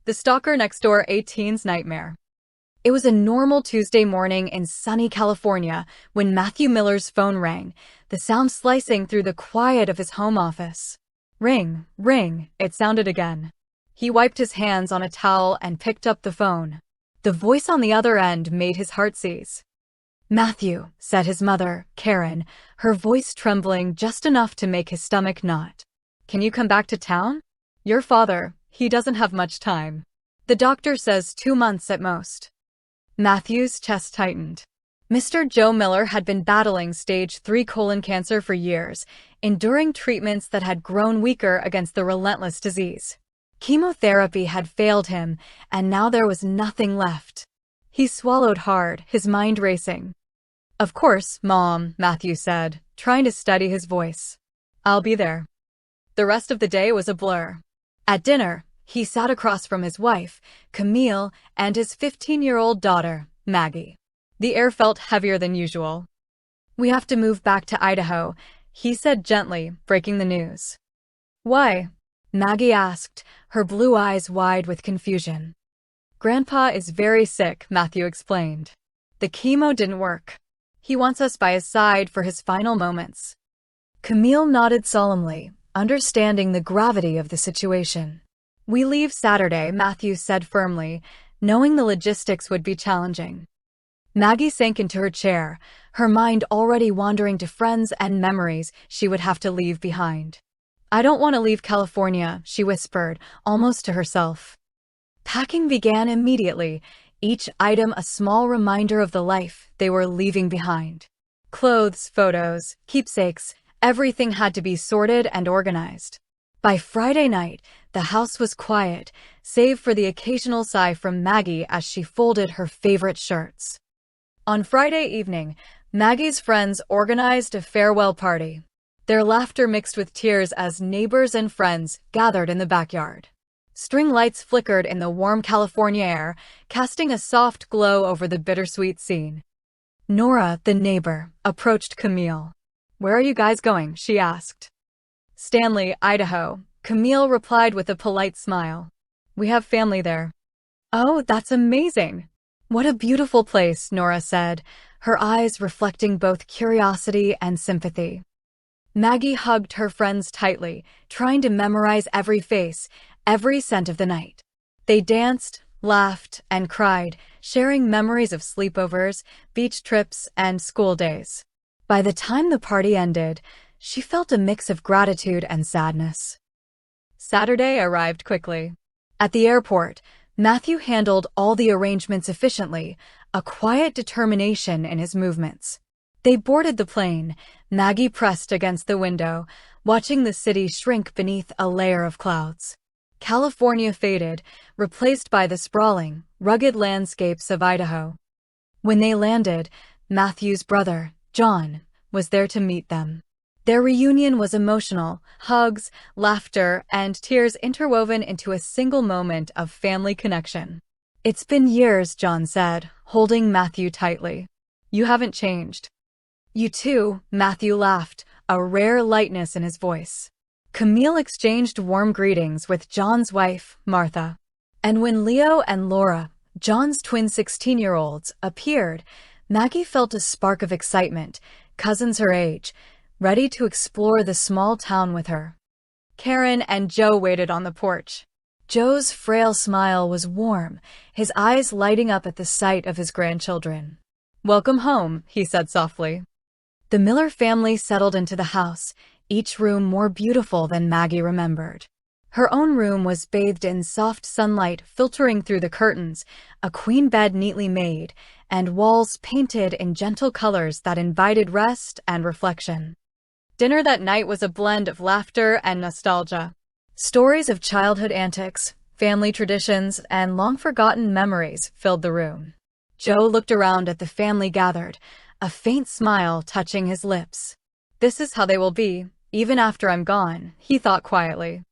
The Stalker Next Door, a Teen's Nightmare. It was a normal Tuesday morning in sunny California when Matthew Miller's phone rang, the sound slicing through the quiet of his home office. Ring, ring, it sounded again. He wiped his hands on a towel and picked up the phone. The voice on the other end made his heart seize. "Matthew," said his mother, Karen, her voice trembling just enough to make his stomach knot. "Can you come back to town? Your father, he doesn't have much time. The doctor says 2 months at most." Matthew's chest tightened. Mr. Joe Miller had been battling stage 3 colon cancer for years, enduring treatments that had grown weaker against the relentless disease. Chemotherapy had failed him, and now there was nothing left. He swallowed hard, his mind racing. "Of course, Mom," Matthew said, trying to steady his voice. "I'll be there." The rest of the day was a blur. At dinner, he sat across from his wife, Camille, and his 15-year-old daughter, Maggie. The air felt heavier than usual. "We have to move back to Idaho," he said gently, breaking the news. "Why?" Maggie asked, her blue eyes wide with confusion. "Grandpa is very sick," Matthew explained. "The chemo didn't work. He wants us by his side for his final moments." Camille nodded solemnly, understanding the gravity of the situation. "We leave Saturday," Matthew said firmly, knowing the logistics would be challenging. Maggie sank into her chair, her mind already wandering to friends and memories she would have to leave behind. "I don't want to leave California," she whispered, almost to herself. Packing began immediately, each item a small reminder of the life they were leaving behind. Clothes, photos, keepsakes, everything had to be sorted and organized. By Friday night, the house was quiet, save for the occasional sigh from Maggie as she folded her favorite shirts. On Friday evening, Maggie's friends organized a farewell party. Their laughter mixed with tears as neighbors and friends gathered in the backyard. String lights flickered in the warm California air, casting a soft glow over the bittersweet scene. Nora, the neighbor, approached Camille. "Where are you guys going?" she asked. "Stanley, Idaho," Camille replied with a polite smile. "We have family there." "Oh, that's amazing. What a beautiful place," Nora said, her eyes reflecting both curiosity and sympathy. Maggie hugged her friends tightly, trying to memorize every face, every scent of the night. They danced, laughed, and cried, sharing memories of sleepovers, beach trips, and school days. By the time the party ended, she felt a mix of gratitude and sadness. Saturday arrived quickly. At the airport, Matthew handled all the arrangements efficiently, a quiet determination in his movements. They boarded the plane, Maggie pressed against the window, watching the city shrink beneath a layer of clouds. California faded, replaced by the sprawling, rugged landscapes of Idaho. When they landed, Matthew's brother, John, was there to meet them. Their reunion was emotional, hugs, laughter, and tears interwoven into a single moment of family connection. "It's been years," John said, holding Matthew tightly. "You haven't changed." "You too," Matthew laughed, a rare lightness in his voice. Camille exchanged warm greetings with John's wife, Martha. And when Leo and Laura, John's twin 16-year-olds, appeared, Maggie felt a spark of excitement, cousins her age, ready to explore the small town with her. Karen and Joe waited on the porch. Joe's frail smile was warm, his eyes lighting up at the sight of his grandchildren. "Welcome home," he said softly. The Miller family settled into the house, each room more beautiful than Maggie remembered. Her own room was bathed in soft sunlight filtering through the curtains, a queen bed neatly made, and walls painted in gentle colors that invited rest and reflection. Dinner that night was a blend of laughter and nostalgia. Stories of childhood antics, family traditions, and long-forgotten memories filled the room. Joe looked around at the family gathered, a faint smile touching his lips. "This is how they will be, even after I'm gone," he thought quietly.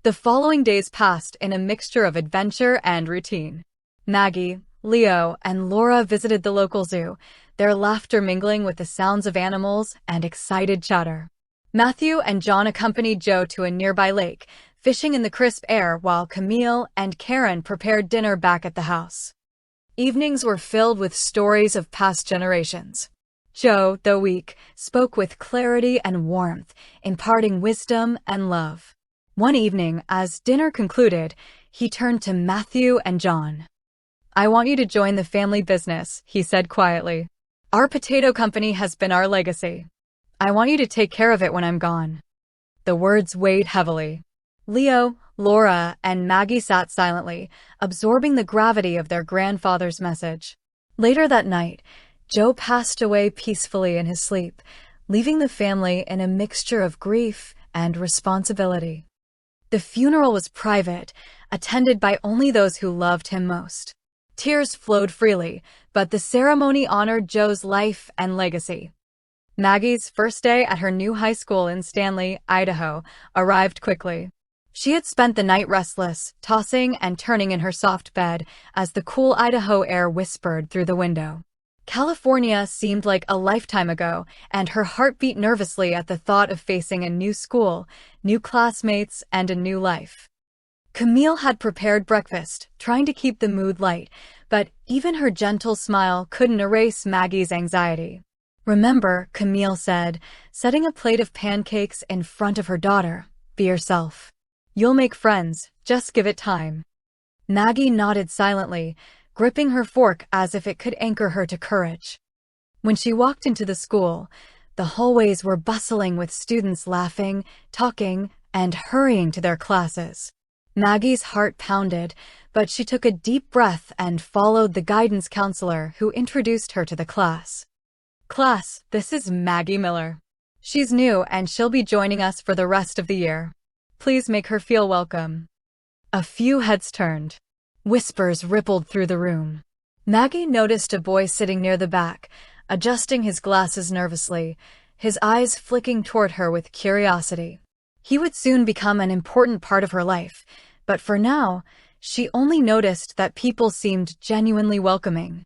The following days passed in a mixture of adventure and routine. Maggie, Leo, and Laura visited the local zoo, their laughter mingling with the sounds of animals and excited chatter. Matthew and John accompanied Joe to a nearby lake, fishing in the crisp air while Camille and Karen prepared dinner back at the house. Evenings were filled with stories of past generations. Joe, though weak, spoke with clarity and warmth, imparting wisdom and love. One evening, as dinner concluded, he turned to Matthew and John. "I want you to join the family business," he said quietly. "Our potato company has been our legacy. I want you to take care of it when I'm gone." The words weighed heavily. Leo, Laura, and Maggie sat silently, absorbing the gravity of their grandfather's message. Later that night, Joe passed away peacefully in his sleep, leaving the family in a mixture of grief and responsibility. The funeral was private, attended by only those who loved him most. Tears flowed freely, but the ceremony honored Joe's life and legacy. Maggie's first day at her new high school in Stanley, Idaho, arrived quickly. She had spent the night restless, tossing and turning in her soft bed as the cool Idaho air whispered through the window. California seemed like a lifetime ago, and her heart beat nervously at the thought of facing a new school, new classmates, and a new life. Camille had prepared breakfast, trying to keep the mood light, but even her gentle smile couldn't erase Maggie's anxiety. "Remember," Camille said, setting a plate of pancakes in front of her daughter, "be yourself. You'll make friends, just give it time." Maggie nodded silently, gripping her fork as if it could anchor her to courage. When she walked into the school, the hallways were bustling with students laughing, talking, and hurrying to their classes. Maggie's heart pounded, but she took a deep breath and followed the guidance counselor who introduced her to the class. "Class, this is Maggie Miller. She's new and she'll be joining us for the rest of the year. Please make her feel welcome." A few heads turned. Whispers rippled through the room. Maggie noticed a boy sitting near the back, adjusting his glasses nervously, his eyes flicking toward her with curiosity. He would soon become an important part of her life, but for now, she only noticed that people seemed genuinely welcoming.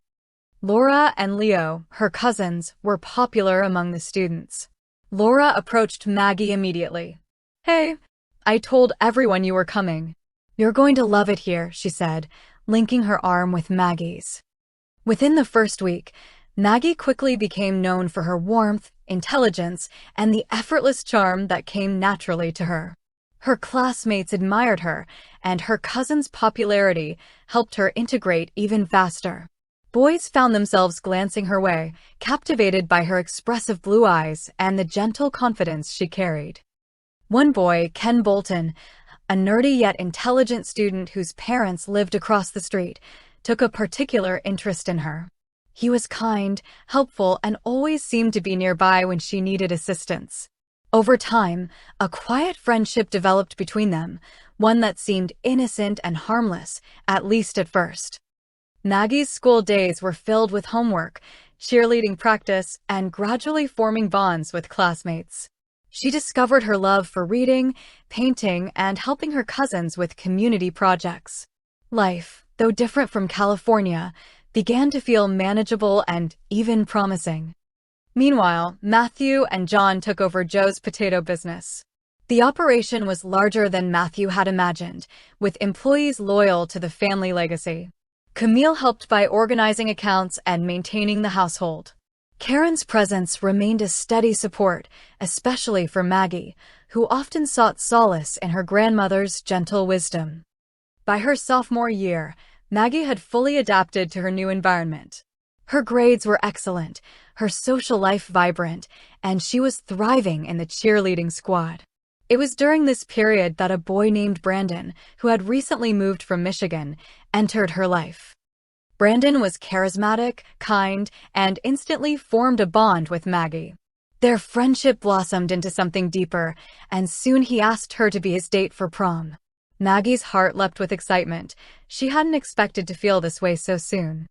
Laura and Leo, her cousins, were popular among the students. Laura approached Maggie immediately. "Hey, I told everyone you were coming. You're going to love it here," she said, linking her arm with Maggie's. Within the first week, Maggie quickly became known for her warmth, intelligence, and the effortless charm that came naturally to her. Her classmates admired her, and her cousin's popularity helped her integrate even faster. Boys found themselves glancing her way, captivated by her expressive blue eyes and the gentle confidence she carried. One boy, Ken Bolton, a nerdy yet intelligent student whose parents lived across the street, took a particular interest in her. He was kind, helpful, and always seemed to be nearby when she needed assistance. Over time, a quiet friendship developed between them, one that seemed innocent and harmless, at least at first. Maggie's school days were filled with homework, cheerleading practice, and gradually forming bonds with classmates. She discovered her love for reading, painting, and helping her cousins with community projects. Life, though different from California, began to feel manageable and even promising. Meanwhile, Matthew and John took over Joe's potato business. The operation was larger than Matthew had imagined, with employees loyal to the family legacy. Camille helped by organizing accounts and maintaining the household. Karen's presence remained a steady support, especially for Maggie, who often sought solace in her grandmother's gentle wisdom. By her sophomore year, Maggie had fully adapted to her new environment. Her grades were excellent, her social life vibrant, and she was thriving in the cheerleading squad. It was during this period that a boy named Brandon, who had recently moved from Michigan, entered her life. Brandon was charismatic, kind, and instantly formed a bond with Maggie. Their friendship blossomed into something deeper, and soon he asked her to be his date for prom. Maggie's heart leapt with excitement. She hadn't expected to feel this way so soon.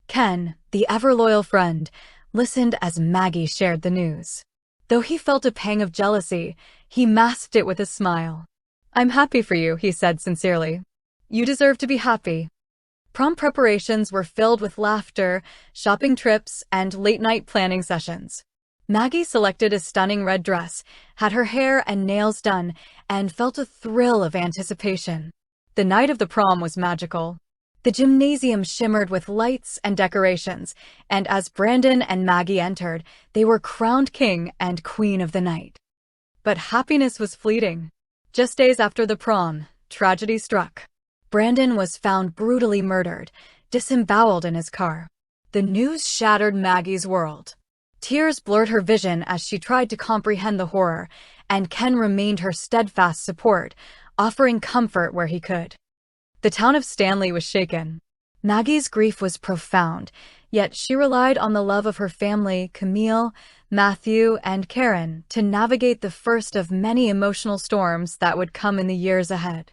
Ken, the ever-loyal friend, listened as Maggie shared the news. Though he felt a pang of jealousy, he masked it with a smile. "I'm happy for you," he said sincerely. "You deserve to be happy." Prom preparations were filled with laughter, shopping trips, and late-night planning sessions. Maggie selected a stunning red dress, had her hair and nails done, and felt a thrill of anticipation. The night of the prom was magical. The gymnasium shimmered with lights and decorations, and as Brandon and Maggie entered, they were crowned king and queen of the night. But happiness was fleeting. Just days after the prom, tragedy struck. Brandon was found brutally murdered, disemboweled in his car. The news shattered Maggie's world. Tears blurred her vision as she tried to comprehend the horror, and Ken remained her steadfast support, offering comfort where he could. The town of Stanley was shaken. Maggie's grief was profound, yet she relied on the love of her family, Camille, Matthew, and Karen, to navigate the first of many emotional storms that would come in the years ahead.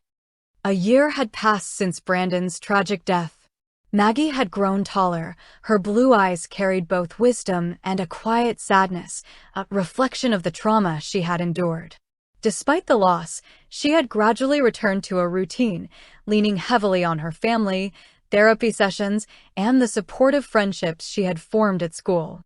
A year had passed since Brandon's tragic death. Maggie had grown taller. Her blue eyes carried both wisdom and a quiet sadness, a reflection of the trauma she had endured. Despite the loss, she had gradually returned to a routine, leaning heavily on her family, therapy sessions, and the supportive friendships she had formed at school.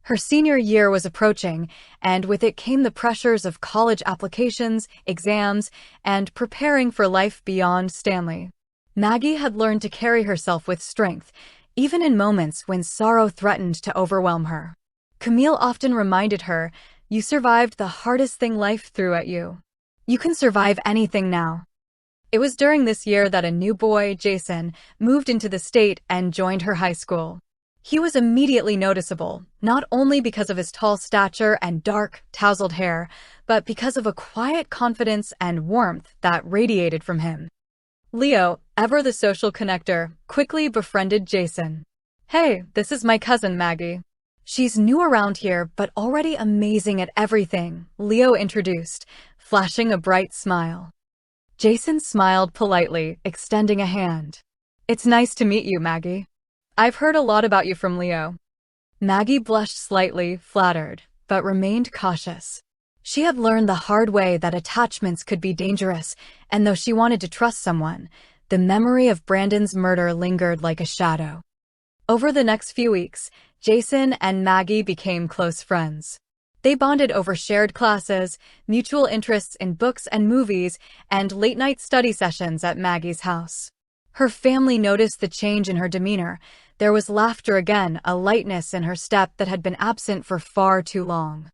Her senior year was approaching, and with it came the pressures of college applications, exams, and preparing for life beyond Stanley. Maggie had learned to carry herself with strength, even in moments when sorrow threatened to overwhelm her. Camille often reminded her, "You survived the hardest thing life threw at you. You can survive anything now." It was during this year that a new boy, Jason, moved into the state and joined her high school. He was immediately noticeable, not only because of his tall stature and dark, tousled hair, but because of a quiet confidence and warmth that radiated from him. Leo, ever the social connector, quickly befriended Jason. "Hey, this is my cousin Maggie. She's new around here, but already amazing at everything," Leo introduced, flashing a bright smile. Jason smiled politely, extending a hand. "It's nice to meet you, Maggie. I've heard a lot about you from Leo." Maggie blushed slightly, flattered, but remained cautious. She had learned the hard way that attachments could be dangerous, and though she wanted to trust someone, the memory of Brandon's murder lingered like a shadow. Over the next few weeks, Jason and Maggie became close friends. They bonded over shared classes, mutual interests in books and movies, and late-night study sessions at Maggie's house. Her family noticed the change in her demeanor. There was laughter again, a lightness in her step that had been absent for far too long.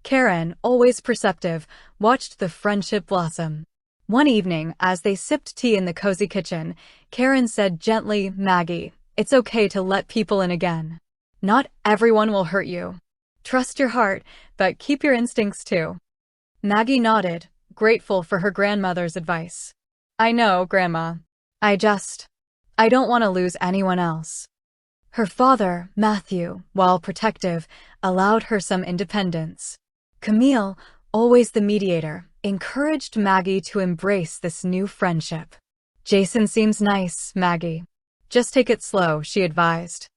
Karen, always perceptive, watched the friendship blossom. One evening, as they sipped tea in the cozy kitchen, Karen said gently, "Maggie, it's okay to let people in again. Not everyone will hurt you. Trust your heart, but keep your instincts too." Maggie nodded, grateful for her grandmother's advice. "I know, Grandma. I don't want to lose anyone else." Her father, Matthew, while protective, allowed her some independence. Camille, always the mediator, encouraged Maggie to embrace this new friendship. "Jason seems nice, Maggie. Just take it slow," she advised.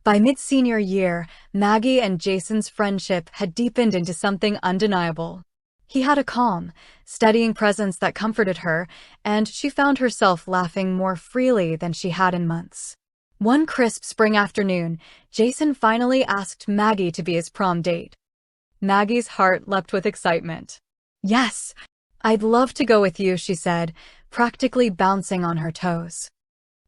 By mid-senior year, Maggie and Jason's friendship had deepened into something undeniable. He had a calm, steadying presence that comforted her, and she found herself laughing more freely than she had in months. One crisp spring afternoon, Jason finally asked Maggie to be his prom date. Maggie's heart leapt with excitement. "Yes, I'd love to go with you," she said, practically bouncing on her toes.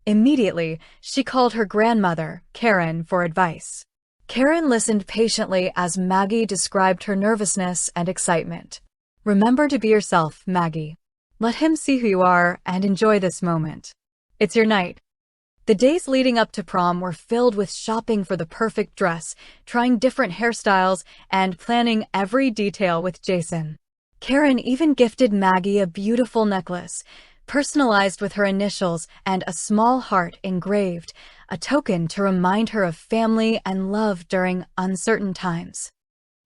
Immediately, she called her grandmother, Karen, for advice. Karen listened patiently as Maggie described her nervousness and excitement. "Remember to be yourself, Maggie. Let him see who you are and enjoy this moment. It's your night." The days leading up to prom were filled with shopping for the perfect dress, trying different hairstyles, and planning every detail with Jason. Karen even gifted Maggie a beautiful necklace, personalized with her initials and a small heart engraved, a token to remind her of family and love during uncertain times.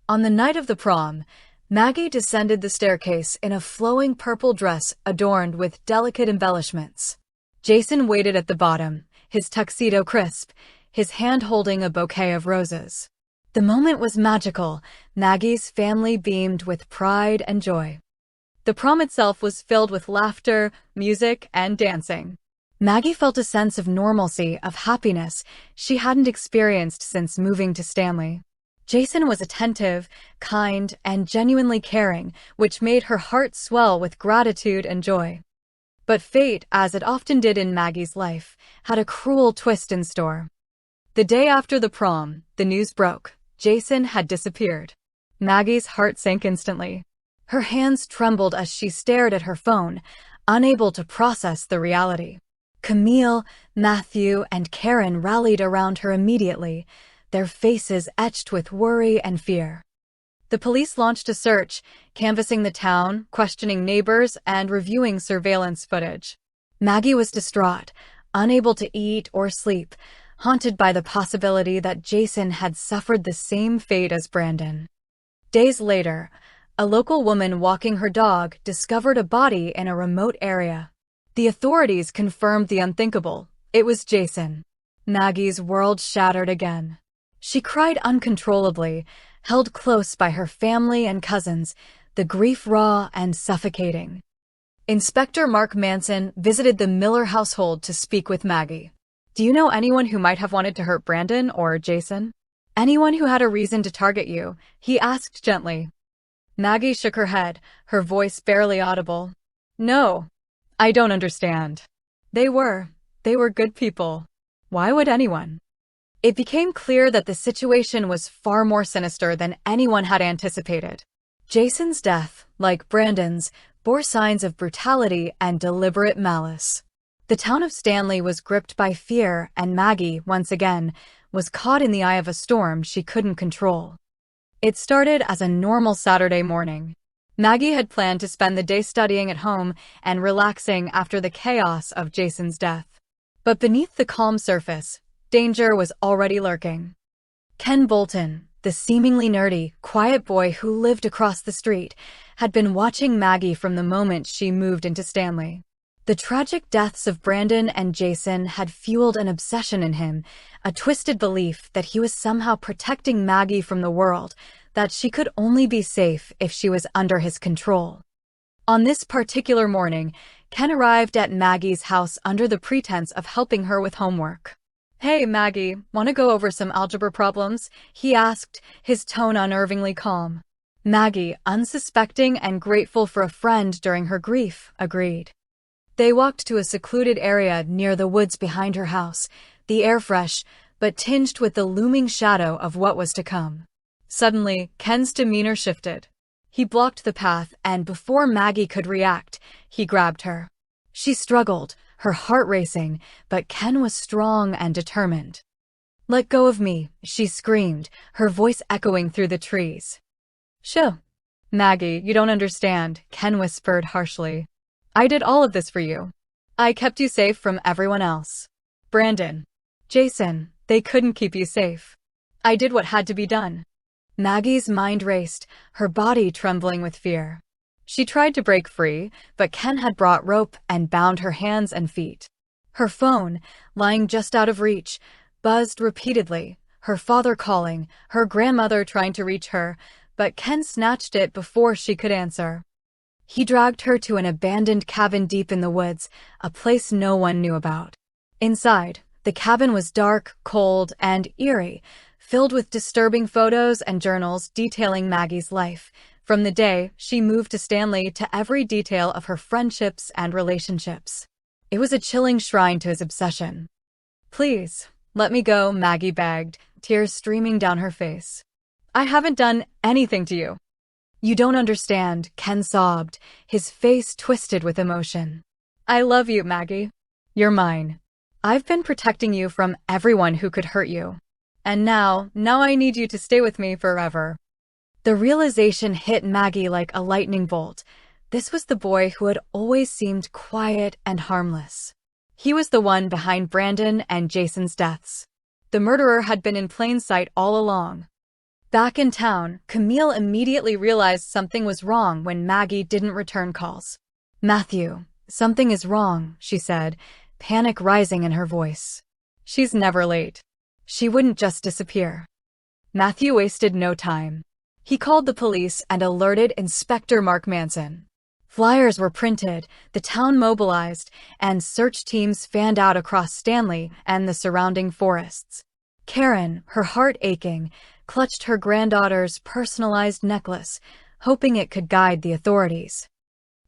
On the night of the prom, Maggie descended the staircase in a flowing purple dress adorned with delicate embellishments. Jason waited at the bottom, his tuxedo crisp, his hand holding a bouquet of roses. The moment was magical. Maggie's family beamed with pride and joy. The prom itself was filled with laughter, music, and dancing. Maggie felt a sense of normalcy, of happiness she hadn't experienced since moving to Stanley. Jason was attentive, kind, and genuinely caring, which made her heart swell with gratitude and joy. But fate, as it often did in Maggie's life, had a cruel twist in store. The day after the prom, the news broke. Jason had disappeared. Maggie's heart sank instantly. Her hands trembled as she stared at her phone, unable to process the reality. Camille, Matthew, and Karen rallied around her immediately, their faces etched with worry and fear. The police launched a search, canvassing the town, questioning neighbors, and reviewing surveillance footage. Maggie was distraught, unable to eat or sleep, haunted by the possibility that Jason had suffered the same fate as Brandon. Days later, a local woman walking her dog discovered a body in a remote area. The authorities confirmed the unthinkable. It was Jason. Maggie's world shattered again. She cried uncontrollably, held close by her family and cousins, the grief raw and suffocating. Inspector Mark Manson visited the Miller household to speak with Maggie. "Do you know anyone who might have wanted to hurt Brandon or Jason? Anyone who had a reason to target you?" he asked gently. Maggie shook her head, her voice barely audible. "No, I don't understand. They were good people. Why would anyone?" It became clear that the situation was far more sinister than anyone had anticipated. Jason's death, like Brandon's, bore signs of brutality and deliberate malice. The town of Stanley was gripped by fear, and Maggie, once again, was caught in the eye of a storm she couldn't control. It started as a normal Saturday morning. Maggie had planned to spend the day studying at home and relaxing after the chaos of Jason's death. But beneath the calm surface, danger was already lurking. Ken Bolton, the seemingly nerdy, quiet boy who lived across the street, had been watching Maggie from the moment she moved into Stanley. The tragic deaths of Brandon and Jason had fueled an obsession in him, a twisted belief that he was somehow protecting Maggie from the world, that she could only be safe if she was under his control. On this particular morning, Ken arrived at Maggie's house under the pretense of helping her with homework. "Hey, Maggie, want to go over some algebra problems?" he asked, his tone unnervingly calm. Maggie, unsuspecting and grateful for a friend during her grief, agreed. They walked to a secluded area near the woods behind her house, the air fresh, but tinged with the looming shadow of what was to come. Suddenly, Ken's demeanor shifted. He blocked the path, and before Maggie could react, he grabbed her. She struggled, her heart racing, but Ken was strong and determined. "Let go of me," she screamed, her voice echoing through the trees. "Shoo. Maggie, you don't understand," Ken whispered harshly. "I did all of this for you. I kept you safe from everyone else. Brandon, Jason, they couldn't keep you safe. I did what had to be done." Maggie's mind raced, her body trembling with fear. She tried to break free, but Ken had brought rope and bound her hands and feet. Her phone, lying just out of reach, buzzed repeatedly, her father calling, her grandmother trying to reach her, but Ken snatched it before she could answer. He dragged her to an abandoned cabin deep in the woods, a place no one knew about. Inside, the cabin was dark, cold, and eerie, filled with disturbing photos and journals detailing Maggie's life, from the day she moved to Stanley to every detail of her friendships and relationships. It was a chilling shrine to his obsession. "Please, let me go," Maggie begged, tears streaming down her face. "I haven't done anything to you." "You don't understand," Ken sobbed, his face twisted with emotion. "I love you, Maggie. You're mine. I've been protecting you from everyone who could hurt you. And now I need you to stay with me forever." The realization hit Maggie like a lightning bolt. This was the boy who had always seemed quiet and harmless. He was the one behind Brandon and Jason's deaths. The murderer had been in plain sight all along. Back in town, Camille immediately realized something was wrong when Maggie didn't return calls. "Matthew, something is wrong," she said, panic rising in her voice. "She's never late. She wouldn't just disappear." Matthew wasted no time. He called the police and alerted Inspector Mark Manson. Flyers were printed, the town mobilized, and search teams fanned out across Stanley and the surrounding forests. Karen, her heart aching, clutched her granddaughter's personalized necklace, hoping it could guide the authorities.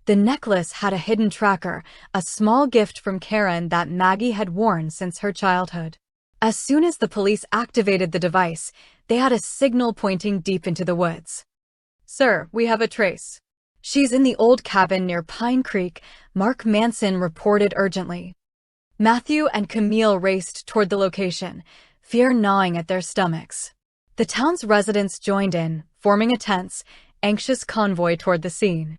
The necklace had a hidden tracker, a small gift from Karen that Maggie had worn since her childhood. As soon as the police activated the device, they had a signal pointing deep into the woods. "Sir, we have a trace. She's in the old cabin near Pine Creek," Mark Manson reported urgently. Matthew and Camille raced toward the location, fear gnawing at their stomachs. The town's residents joined in, forming a tense, anxious convoy toward the scene.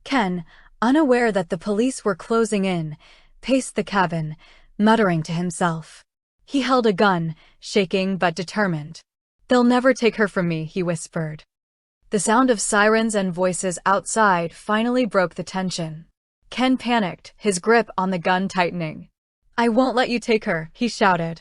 Ken, unaware that the police were closing in, paced the cabin, muttering to himself. He held a gun, shaking but determined. "They'll never take her from me," he whispered. The sound of sirens and voices outside finally broke the tension. Ken panicked, his grip on the gun tightening. "I won't let you take her," he shouted.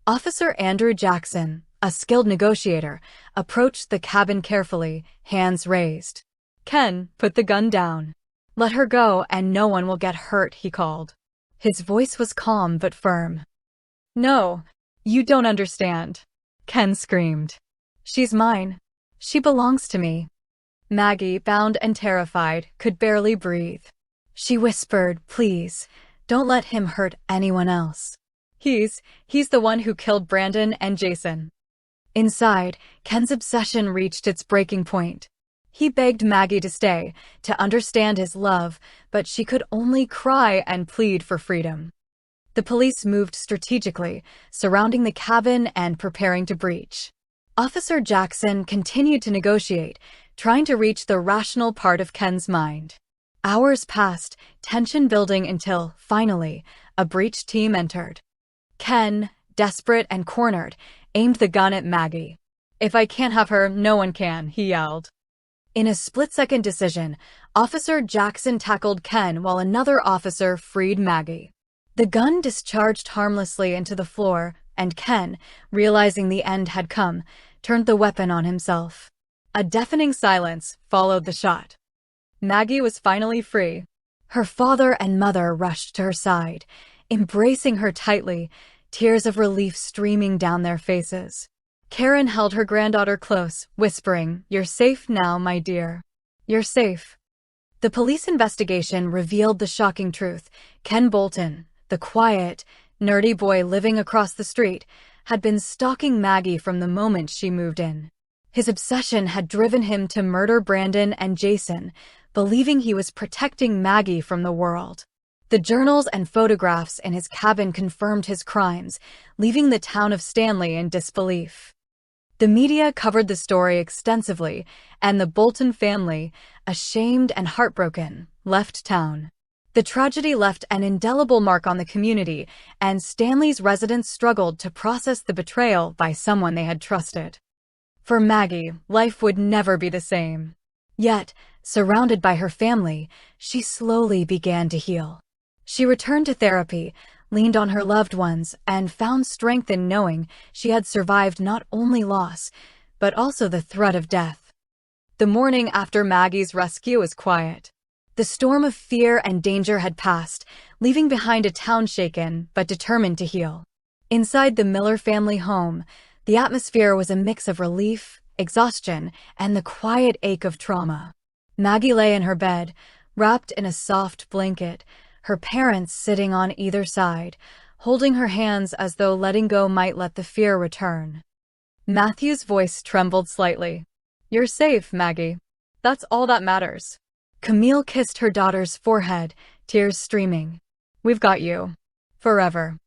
Officer Andrew Jackson, a skilled negotiator, approached the cabin carefully, hands raised. "Ken, put the gun down. Let her go and no one will get hurt," he called. His voice was calm but firm. "No, you don't understand," Ken screamed. "She's mine. She belongs to me." Maggie, bound and terrified, could barely breathe. She whispered, "Please, don't let him hurt anyone else. He's the one who killed Brandon and Jason." Inside, Ken's obsession reached its breaking point. He begged Maggie to stay, to understand his love, but she could only cry and plead for freedom. The police moved strategically, surrounding the cabin and preparing to breach. Officer Jackson continued to negotiate, trying to reach the rational part of Ken's mind. Hours passed, tension building until, finally, a breach team entered. Ken, desperate and cornered, aimed the gun at Maggie. "If I can't have her, no one can," he yelled. In a split-second decision, Officer Jackson tackled Ken while another officer freed Maggie. The gun discharged harmlessly into the floor, and Ken, realizing the end had come, turned the weapon on himself. A deafening silence followed the shot. Maggie was finally free. Her father and mother rushed to her side, embracing her tightly, tears of relief streaming down their faces. Karen held her granddaughter close, whispering, "You're safe now, my dear. You're safe." The police investigation revealed the shocking truth. Ken Bolton, the quiet, nerdy boy living across the street, had been stalking Maggie from the moment she moved in. His obsession had driven him to murder Brandon and Jason, believing he was protecting Maggie from the world. The journals and photographs in his cabin confirmed his crimes, leaving the town of Stanley in disbelief. The media covered the story extensively, and the Bolton family, ashamed and heartbroken, left town. The tragedy left an indelible mark on the community, and Stanley's residents struggled to process the betrayal by someone they had trusted. For Maggie, life would never be the same. Yet, surrounded by her family, she slowly began to heal. She returned to therapy, leaned on her loved ones, and found strength in knowing she had survived not only loss, but also the threat of death. The morning after Maggie's rescue was quiet. The storm of fear and danger had passed, leaving behind a town shaken but determined to heal. Inside the Miller family home, the atmosphere was a mix of relief, exhaustion, and the quiet ache of trauma. Maggie lay in her bed, wrapped in a soft blanket, her parents sitting on either side, holding her hands as though letting go might let the fear return. Matthew's voice trembled slightly. "You're safe, Maggie. That's all that matters." Camille kissed her daughter's forehead, tears streaming. "We've got you. Forever."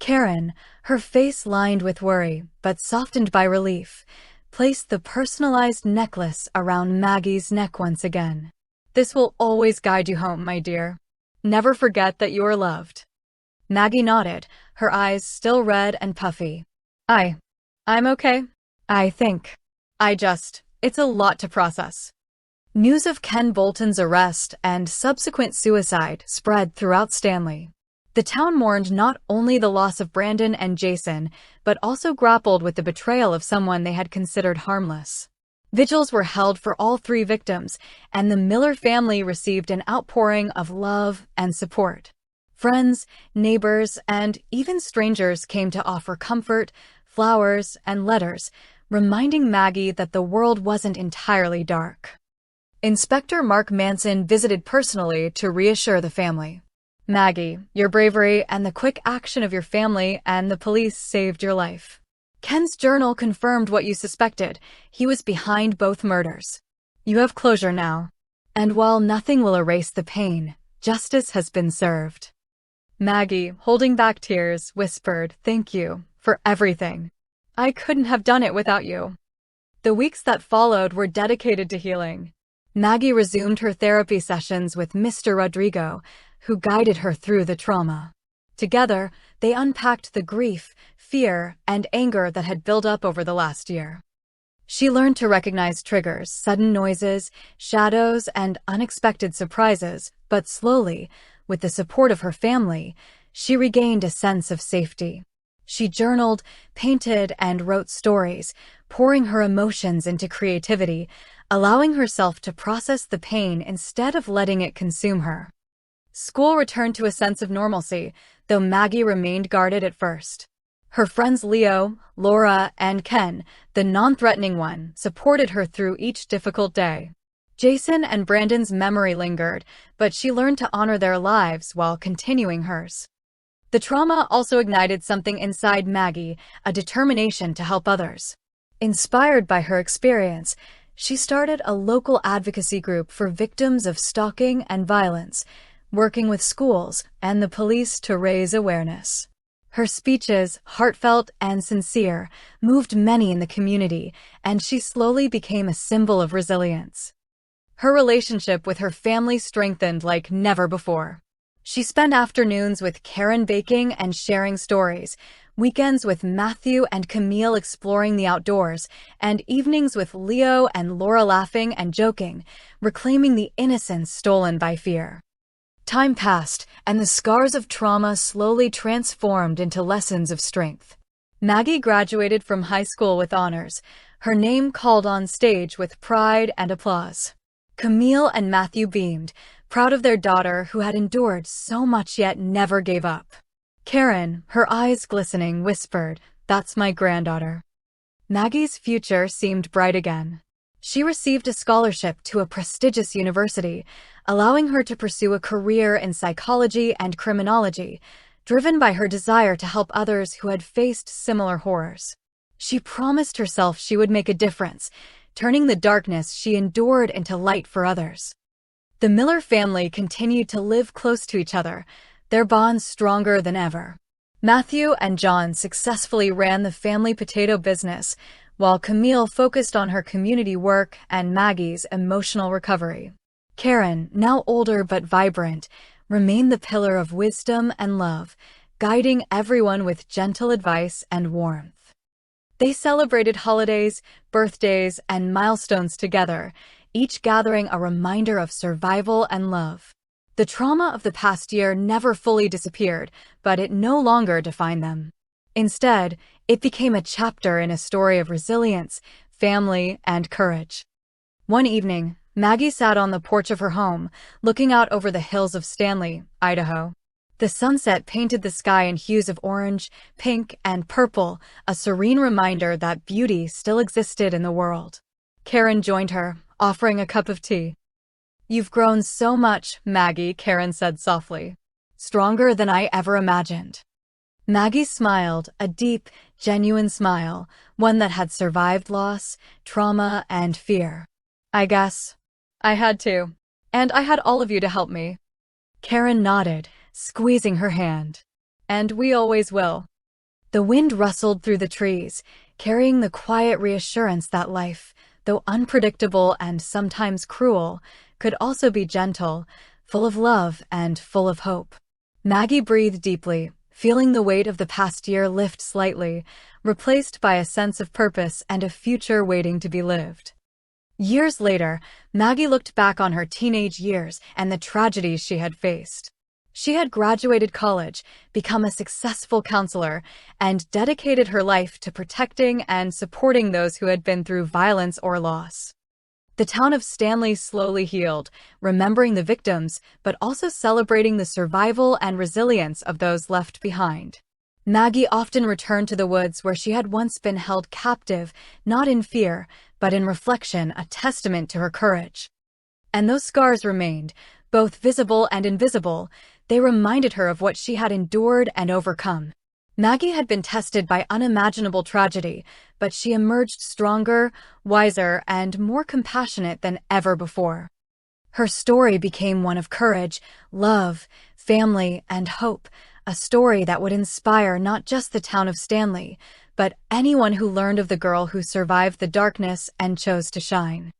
Karen, her face lined with worry, but softened by relief, placed the personalized necklace around Maggie's neck once again. "This will always guide you home, my dear. Never forget that you are loved." Maggie nodded, her eyes still red and puffy. I'm okay. I think. It's a lot to process." News of Ken Bolton's arrest and subsequent suicide spread throughout Stanley. The town mourned not only the loss of Brandon and Jason, but also grappled with the betrayal of someone they had considered harmless. Vigils were held for all three victims, and the Miller family received an outpouring of love and support. Friends, neighbors, and even strangers came to offer comfort, flowers, and letters, reminding Maggie that the world wasn't entirely dark. Inspector Mark Manson visited personally to reassure the family. Maggie, your bravery and the quick action of your family and the police saved your life. Ken's journal confirmed what you suspected. He was behind both murders. You have closure now. And while nothing will erase the pain, justice has been served. Maggie, holding back tears, whispered, "Thank you for everything. I couldn't have done it without you." The weeks that followed were dedicated to healing. Maggie resumed her therapy sessions with Mr. Rodrigo, who guided her through the trauma. Together, they unpacked the grief, fear, and anger that had built up over the last year. She learned to recognize triggers, sudden noises, shadows, and unexpected surprises, but slowly, with the support of her family, she regained a sense of safety. She journaled, painted, and wrote stories, pouring her emotions into creativity, allowing herself to process the pain instead of letting it consume her. School returned to a sense of normalcy, though Maggie remained guarded at first. Her friends Leo, Laura, and Ken, the non-threatening one, supported her through each difficult day. Jason and Brandon's memory lingered, but she learned to honor their lives while continuing hers. The trauma also ignited something inside Maggie, a determination to help others. Inspired by her experience, she started a local advocacy group for victims of stalking and violence, working with schools and the police to raise awareness. Her speeches, heartfelt and sincere, moved many in the community, and she slowly became a symbol of resilience. Her relationship with her family strengthened like never before. She spent afternoons with Karen baking and sharing stories, weekends with Matthew and Camille exploring the outdoors, and evenings with Leo and Laura laughing and joking, reclaiming the innocence stolen by fear. Time passed, and the scars of trauma slowly transformed into lessons of strength. Maggie graduated from high school with honors, her name called on stage with pride and applause. Camille and Matthew beamed, proud of their daughter who had endured so much yet never gave up. Karen, her eyes glistening, whispered, "That's my granddaughter." Maggie's future seemed bright again. She received a scholarship to a prestigious university, allowing her to pursue a career in psychology and criminology, driven by her desire to help others who had faced similar horrors. She promised herself she would make a difference, turning the darkness she endured into light for others. The Miller family continued to live close to each other, their bonds stronger than ever. Matthew and John successfully ran the family potato business, while Camille focused on her community work and Maggie's emotional recovery. Karen, now older but vibrant, remained the pillar of wisdom and love, guiding everyone with gentle advice and warmth. They celebrated holidays, birthdays, and milestones together, each gathering a reminder of survival and love. The trauma of the past year never fully disappeared, but it no longer defined them. Instead, it became a chapter in a story of resilience, family, and courage. One evening, Maggie sat on the porch of her home, looking out over the hills of Stanley, Idaho. The sunset painted the sky in hues of orange, pink, and purple, a serene reminder that beauty still existed in the world. Karen joined her, offering a cup of tea. "You've grown so much, Maggie," Karen said softly. "Stronger than I ever imagined." Maggie smiled, a deep, genuine smile, one that had survived loss, trauma, and fear. "I guess I had to. And I had all of you to help me." Karen nodded, squeezing her hand. "And we always will." The wind rustled through the trees, carrying the quiet reassurance that life, though unpredictable and sometimes cruel, could also be gentle, full of love and full of hope. Maggie breathed deeply, feeling the weight of the past year lift slightly, replaced by a sense of purpose and a future waiting to be lived. Years later, Maggie looked back on her teenage years and the tragedies she had faced. She had graduated college, become a successful counselor, and dedicated her life to protecting and supporting those who had been through violence or loss. The town of Stanley slowly healed, remembering the victims, but also celebrating the survival and resilience of those left behind. Maggie often returned to the woods where she had once been held captive, not in fear, but in reflection, a testament to her courage. And those scars remained, both visible and invisible. They reminded her of what she had endured and overcome. Maggie had been tested by unimaginable tragedy, but she emerged stronger, wiser, and more compassionate than ever before. Her story became one of courage, love, family, and hope, a story that would inspire not just the town of Stanley, but anyone who learned of the girl who survived the darkness and chose to shine.